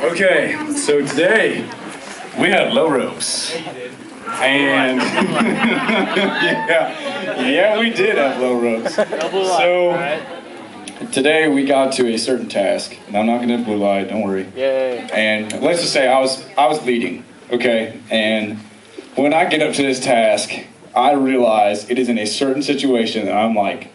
Okay, so today we had low ropes. And yeah, we did have low ropes. So today we got to a certain task, and I'm not gonna blue light, don't worry. Yay. And let's just say I was leading, okay? And when I get up to this task, I realize it is in a certain situation that I'm like,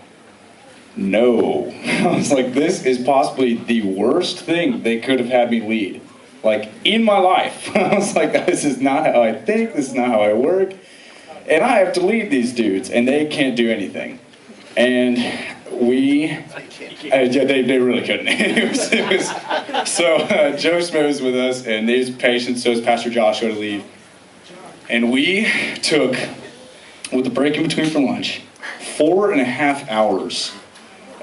no. I was like, this is possibly the worst thing they could have had me lead. Like, in my life. I was like, this is not how I think, this is not how I work. And I have to lead these dudes, and they can't do anything. And they really couldn't. So Joe Smith was with us, and there's patient, so is Pastor Joshua to lead. And we took, with the break in between for lunch, 4.5 hours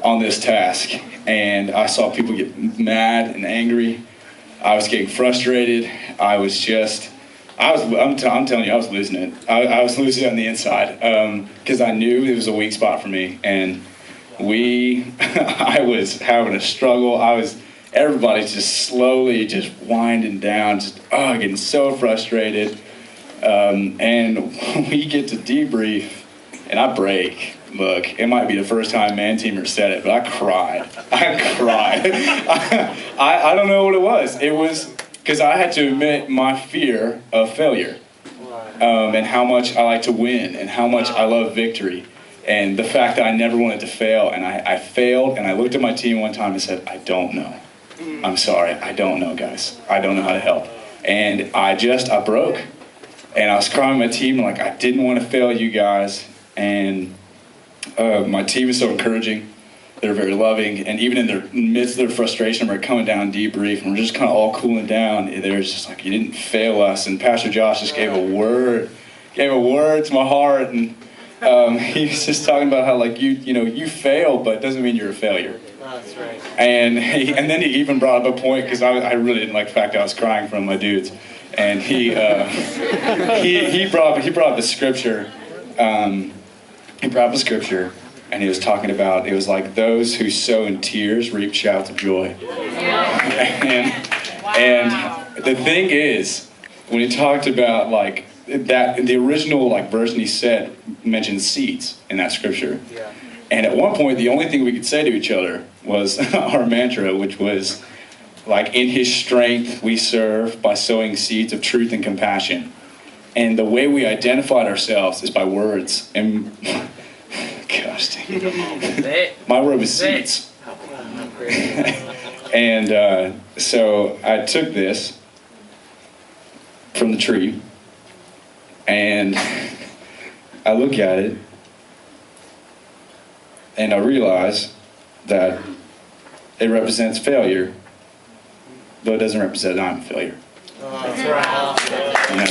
on this task. And I saw people get mad and angry. I was getting frustrated. I'm telling you, I was losing it. I was losing it on the inside because I knew it was a weak spot for me. And I was having a struggle. Everybody's just slowly just winding down, getting so frustrated. And we get to debrief, and I break. Look, it might be the first time Man Teamer said it, but I cried. I don't know what it was. It was because I had to admit my fear of failure, and how much I like to win, and how much I love victory, and the fact that I never wanted to fail. And I failed, and I looked at my team one time and said, I don't know. I'm sorry, I don't know, guys. I don't know how to help. And I broke. And I was crying with my team, like, I didn't want to fail you guys. And my team is so encouraging. They're very loving. And even in the midst of their frustration, we're coming down debrief, and we're just kind of all cooling down. They're just like, you didn't fail us. And Pastor Josh just gave a word to my heart. And he was just talking about how, like, you fail, but it doesn't mean you're a failure. That's right. And then he even brought up a point, because I really didn't like the fact that I was crying from my dudes. And he brought up the scripture. He brought up the scripture, and he was talking about, it was like, those who sow in tears reap shouts of joy. And the thing is, when he talked about, like, that, the original, like, version he said mentioned seeds in that scripture. Yeah. And at one point, the only thing we could say to each other was our mantra, which was, like, in his strength we serve by sowing seeds of truth and compassion. And the way we identified ourselves is by words. And gosh dang. My word was seeds. And so I took this from the tree, and I look at it, and I realize that it represents failure, though it doesn't represent I'm a failure. That's right. You know?